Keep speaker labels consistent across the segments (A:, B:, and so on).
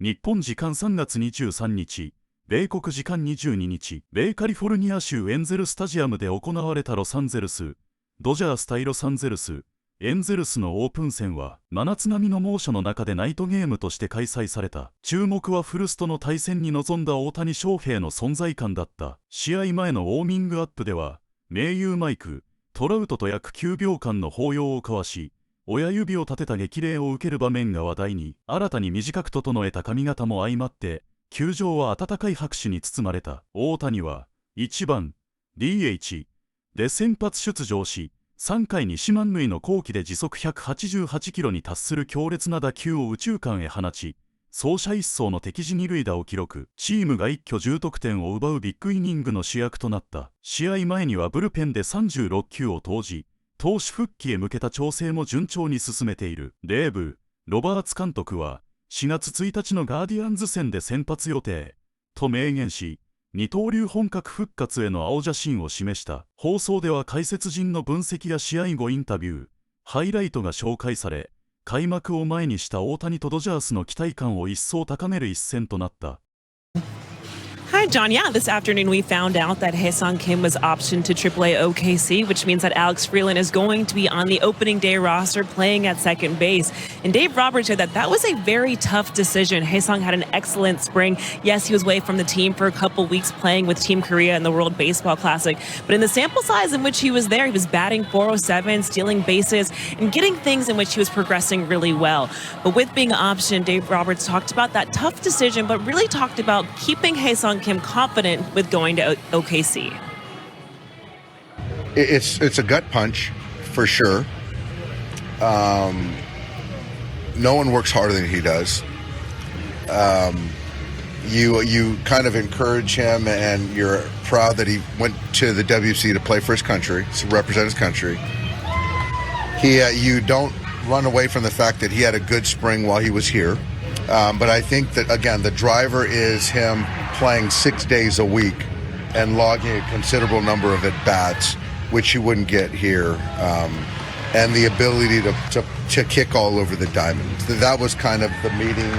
A: 日本時間3月23日、米国時間22日、米カリフォルニア州エンゼルスタジアムで行われたロサンゼルス、ドジャース対ロサンゼルス、エンゼルスのオープン戦は、真夏並みの猛暑の中でナイトゲームとして開催された。注目は古巣との対戦に臨んだ大谷翔平の存在感だった。試合前のウォーミングアップでは、盟友マイク、トラウトと約9秒間の抱擁を交わし、親指を立てた激励を受ける場面が話題に、新たに短く整えた髪型も相まって、球場は温かい拍手に包まれた。大谷は、1番、DH で先発出場し、3回に4満塁の好機で時速188キロに達する強烈な打球を右中間へ放ち、走者一掃の敵地二塁打を記録。チームが一挙10得点を奪うビッグイニングの主役となった。試合前にはブルペンで36球を投じ、投手復帰へ向けた調整も順調に進めている。デーブ・ロバーツ監督は、4月1日のガーディアンズ戦で先発予定、と明言し、二刀流本格復活への青写真を示した。放送では解説陣の分析や試合後インタビュー、ハイライトが紹介され、開幕を前にした大谷とドジャースの期待感を一層高める一戦となった。
B: Hi, John. Yeah, this afternoon we found out that Heson Kim was optioned to AAA OKC, which means that Alex Freeland is going to be on the opening day roster playing at second base. And Dave Roberts said that that was a very tough decision. Haesung had an excellent spring. Yes, he was away from the team for a couple weeks playing with Team Korea in the World Baseball Classic. But in the sample size in which he was there, he was batting .407, stealing bases, and getting things in which he was progressing really well. But with being optioned, Dave Roberts talked about that tough decision, but really talked about keeping Haesung Kim confident with going to OKC.
C: It's a gut punch for sure. No one works harder than he does. You kind of encourage him, and you're proud that he went to the WC to play for his country, to represent his country. You don't run away from the fact that he had a good spring while he was here. But I think that, again, the driver is him playing 6 days a week and logging a considerable number of at-bats, which you wouldn't get here, and the ability to kick all over the diamond. That was kind of the meeting,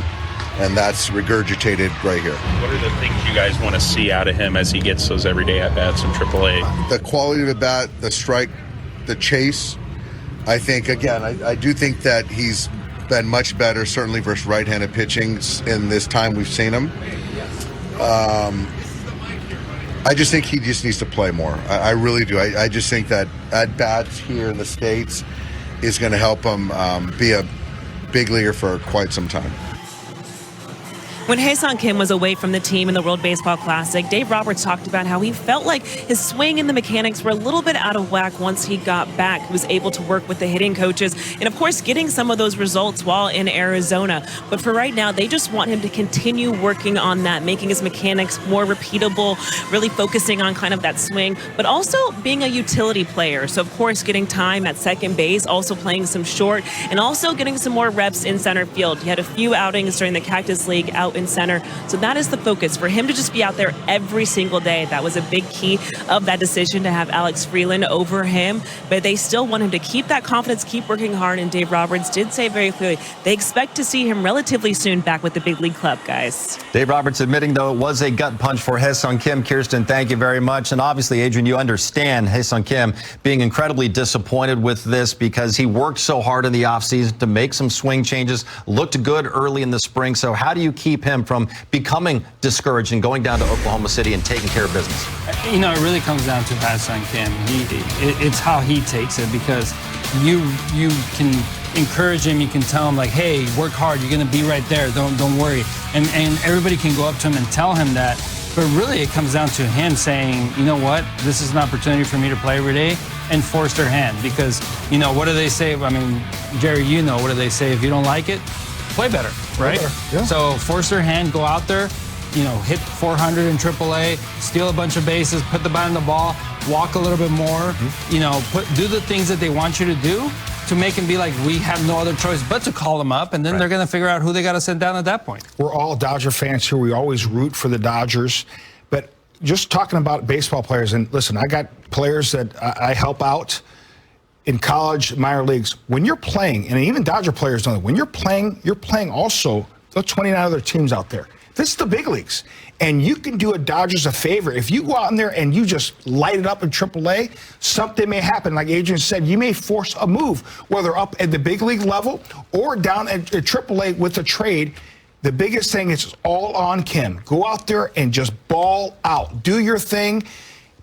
C: and that's regurgitated right here.
D: What are the things you guys want to see out of him as he gets those everyday at-bats in AAA?
C: The quality of the bat, the strike, the chase. I think, again, I do think that he's been much better, certainly versus right-handed pitching in this time we've seen him. I just think he just needs to play more. I really do. I just think that at-bats here in the States is going to help him be a big leaguer for quite some time.
B: When Haesung Kim was away from the team in the World Baseball Classic, Dave Roberts talked about how he felt like his swing and the mechanics were a little bit out of whack once he got back. He was able to work with the hitting coaches and, of course, getting some of those results while in Arizona. But for right now, they just want him to continue working on that, making his mechanics more repeatable, really focusing on kind of that swing, but also being a utility player. So, of course, getting time at second base, also playing some short, and also getting some more reps in center field. He had a few outings during the Cactus League out in center. So that is the focus for him to just be out there every single day. That was a big key of that decision to have Alex Freeland over him. But they still want him to keep that confidence, keep working hard. And Dave Roberts did say very clearly they expect to see him relatively soon back with the big league club, guys.
E: Dave Roberts admitting, though, it was a gut punch for Haesung Kim. Kirsten, thank you very much. And obviously, Adrian, you understand Haesung Kim being incredibly disappointed with this because he worked so hard in the offseason to make some swing changes, looked good early in the spring. So how do you keep him from becoming discouraged and going down to Oklahoma City and taking care of business?
F: You know, it really comes down to Haesung Kim. It's how he takes it, because you can encourage him, you can tell him like, hey, work hard, you're gonna be right there, don't worry. And everybody can go up to him and tell him that. But really it comes down to him saying, you know what, this is an opportunity for me to play every day, and force their hand. Because, you know, what do they say? I mean, Jerry, you know, what do they say? If you don't like it, play better, right?
G: Yeah.
F: So force their hand, go out there, you know, hit 400 in AAA, steal a bunch of bases, put the bat on the ball, walk a little bit more, you know, do the things that they want you to do to make him be like, we have no other choice but to call him up, and then they're going to figure out who they got to send down at that point.
G: We're all Dodger fans here. We always root for the Dodgers. But just talking about baseball players, and listen, I got players that I help out in college, minor leagues. When you're playing, and even Dodger players know that, when you're playing also There are 29 other teams out there. This is the big leagues. And you can do a Dodgers a favor. If you go out in there and you just light it up in AAA, something may happen. Like Adrian said, you may force a move, whether up at the big league level or down at AAA with a trade. The biggest thing is all on Kim. Go out there and just ball out. Do your thing.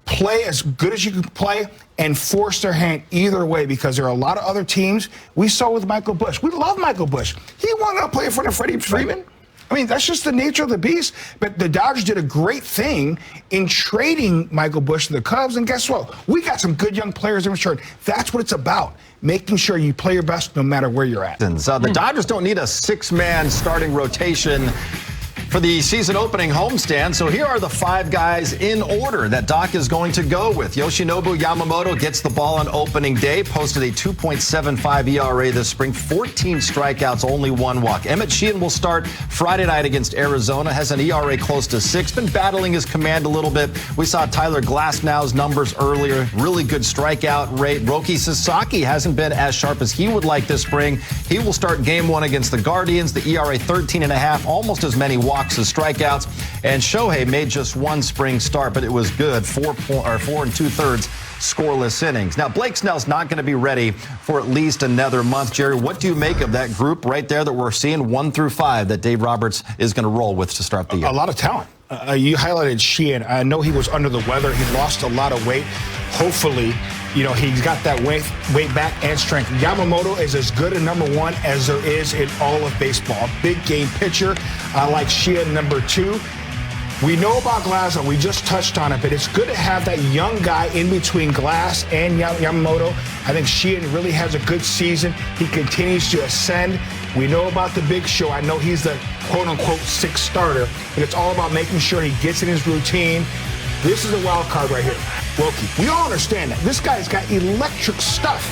G: Play as good as you can play and force their hand either way, because there are a lot of other teams. We saw with Michael Busch. We love Michael Busch. He wasn't going to play in front of Freddie Freeman. I mean, that's just the nature of the beast. But the Dodgers did a great thing in trading Michael Busch to the Cubs. And guess what? We got some good young players in return. That's what it's about, making sure you play your best no matter where you're at.
E: The Dodgers don't need a six-man starting rotation for the season opening homestand. So here are the 5 guys in order that Doc is going to go with. Yoshinobu Yamamoto gets the ball on opening day, posted a 2.75 ERA this spring, 14 strikeouts, only 1 walk. Emmett Sheehan will start Friday night against Arizona, has an ERA close to 6, been battling his command a little bit. We saw Tyler Glasnow's numbers earlier, really good strikeout rate. Roki Sasaki hasn't been as sharp as he would like this spring. He will start game 1 against the Guardians, the ERA 13.5, almost as many walks as strikeouts, and Shohei made just 1 spring start, but it was good, 4 2/3 scoreless innings. Now, Blake Snell's not going to be ready for at least another month. Jerry, what do you make of that group right there that we're seeing 1 through 5 that Dave Roberts is going to roll with to start the year?
G: A lot of talent. You highlighted Sheehan. I know he was under the weather. He lost a lot of weight. Hopefully, he's got that weight back and strength. Yamamoto is as good a number 1 as there is in all of baseball. Big game pitcher. I like Sheehan number 2. We know about Glasnow. We just touched on it, but it's good to have that young guy in between Glass and Yamamoto. I think Sheehan really has a good season. He continues to ascend. We know about the Big Show. I know he's the quote-unquote 6th starter, but it's all about making sure he gets in his routine. This is the wild card right here. Wilkie. We all understand that. This guy's got electric stuff.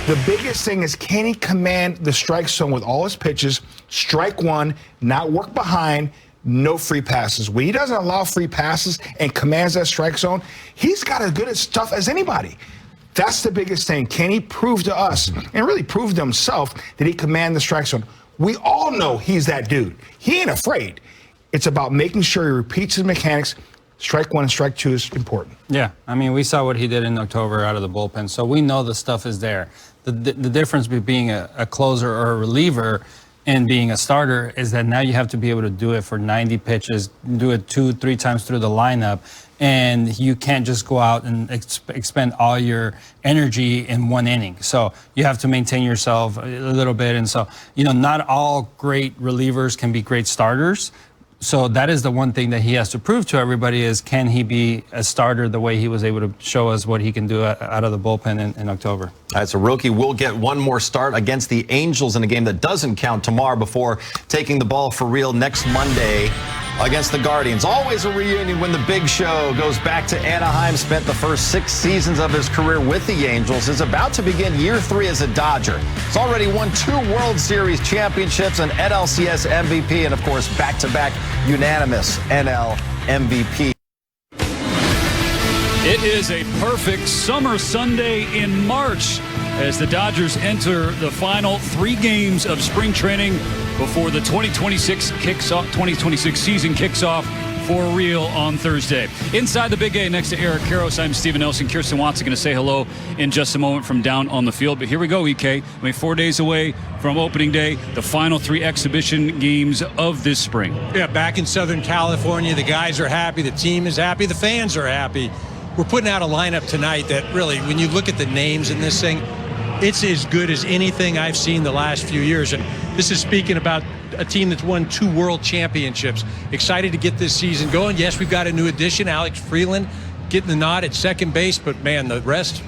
G: The biggest thing is, can he command the strike zone with all his pitches? Strike 1, not work behind, no free passes. When he doesn't allow free passes and commands that strike zone, he's got as good at stuff as anybody. That's the biggest thing. Can he prove to us, and really prove to himself, that he commands the strike zone? We all know he's that dude. He ain't afraid. It's about making sure he repeats his mechanics. Strike 1 and strike 2 is important.
F: Yeah, I mean, we saw what he did in October out of the bullpen, so we know the stuff is there. The difference between being a closer or a reliever and being a starter is that now you have to be able to do it for 90 pitches, do it 2-3 times through the lineup, and you can't just go out and expend all your energy in 1 inning. So you have to maintain yourself a little bit, and so, not all great relievers can be great starters. So that is the one thing that he has to prove to everybody is, can he be a starter the way he was able to show us what he can do out of the bullpen in October.
E: All right, so Roki will get 1 more start against the Angels in a game that doesn't count tomorrow before taking the ball for real next Monday against the Guardians. Always a reunion when the Big Show goes back to Anaheim, spent the first 6 seasons of his career with the Angels, is about to begin year 3 as a Dodger. He's already won 2 World Series championships, an NLCS MVP, and of course, back-to-back unanimous NL MVP.
H: It is a perfect summer Sunday in March as the Dodgers enter the final 3 games of spring training before the 2026 season kicks off for real on Thursday. Inside the Big A next to Eric Karros, I'm Steven Nelson. Kirsten Watson going to say hello in just a moment from down on the field. But here we go, EK. I mean, 4 days away from opening day, the final 3 exhibition games of this spring.
I: Yeah, back in Southern California, the guys are happy, the team is happy, the fans are happy. We're putting out a lineup tonight that really, when you look at the names in this thing, it's as good as anything I've seen the last few years. And this is speaking about a team that's won 2 world championships. Excited to get this season going. Yes, we've got a new addition, Alex Freeland, getting the nod at second base, but man, the rest,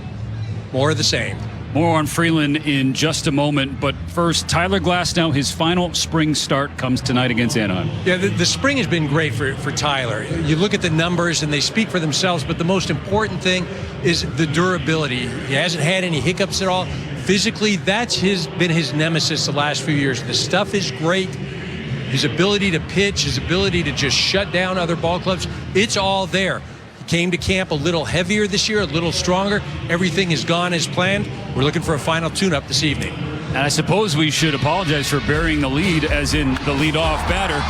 I: more of the same.
H: More on Freeland in just a moment, but first, Tyler Glasnow, his final spring start comes tonight against Anaheim.
I: Yeah, the spring has been great for Tyler. You look at the numbers and they speak for themselves, but the most important thing is the durability. He hasn't had any hiccups at all. Physically, that's been his nemesis the last few years. The stuff is great. His ability to pitch, his ability to just shut down other ball clubs, it's all there. Came to camp a little heavier this year, a little stronger. Everything has gone as planned. We're looking for a final tune-up this evening.
H: And I suppose we should apologize for burying the lead, as in the leadoff batter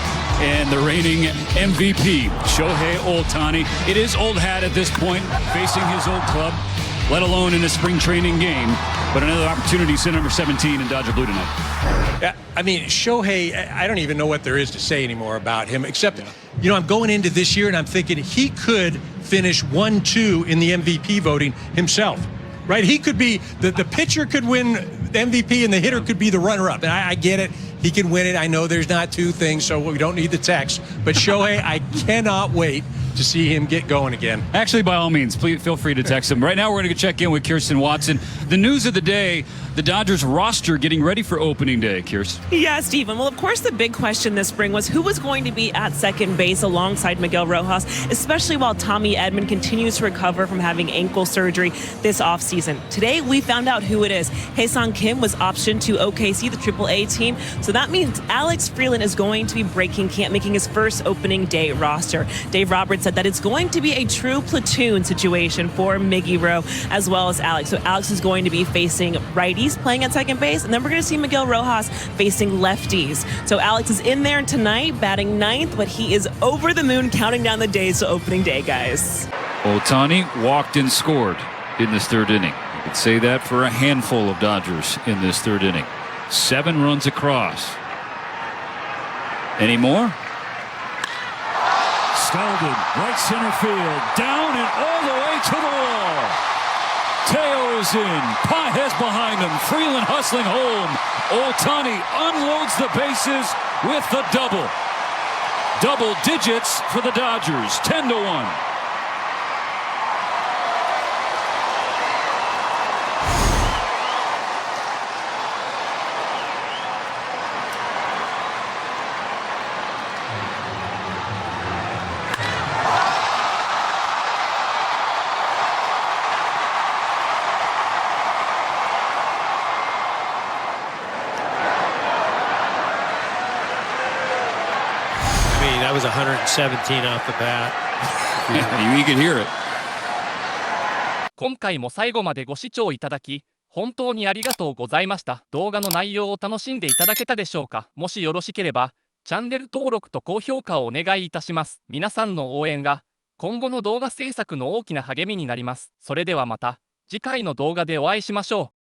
H: and the reigning MVP, Shohei Ohtani. It is old hat at this point, facing his old club, let alone in a spring training game. But another opportunity, center number 17 in Dodger Blue tonight.
I: Yeah, I mean, Shohei, I don't even know what there is to say anymore about him, except, you know, I'm going into this year and I'm thinking he could finish 1-2 in the MVP voting himself. Right? He could be, the pitcher could win the MVP and the hitter could be the runner-up. And I get it. He can win it. I know there's not two things, so we don't need the text. But Shohei, I cannot wait to see him get going again.
H: Actually, by all means, please feel free to text him. Right now, we're going to check in with Kirsten Watson. The news of the day, the Dodgers roster getting ready for opening day, Kirsten.
B: Yeah, Stephen. Well, of course, the big question this spring was who was going to be at second base alongside Miguel Rojas, especially while Tommy Edman continues to recover from having ankle surgery this offseason. Today, we found out who it is. Hae-Sung Kim was optioned to OKC, the AAA team. So that means Alex Freeland is going to be breaking camp, making his first opening day roster. Dave Roberts said that it's going to be a true platoon situation for Miggy Rowe as well as Alex. So Alex is going to be facing righties playing at second base, and then we're going to see Miguel Rojas facing lefties. So Alex is in there tonight, batting ninth, but he is over the moon counting down the days to opening day, guys.
H: Ohtani walked and scored in this third inning. You could say that for a handful of Dodgers in this third inning. 7 runs across. Any more? Scalded, right center field, down and all the way to the wall. Teo is in, Pages behind him, Freeland hustling home. Ohtani unloads the bases with the double. Double digits for the Dodgers, 10-1.
J: That was 117 off the bat.
H: You can hear it.
K: 今回も最後までご視聴いただき本当にありがとうございました。動画の内容を楽しんでいただけたでしょうか。もしよろしければチャンネル登録と高評価をお願いいたします。皆さんの応援が今後の動画制作の大きな励みになります。それではまた次回の動画でお会いしましょう。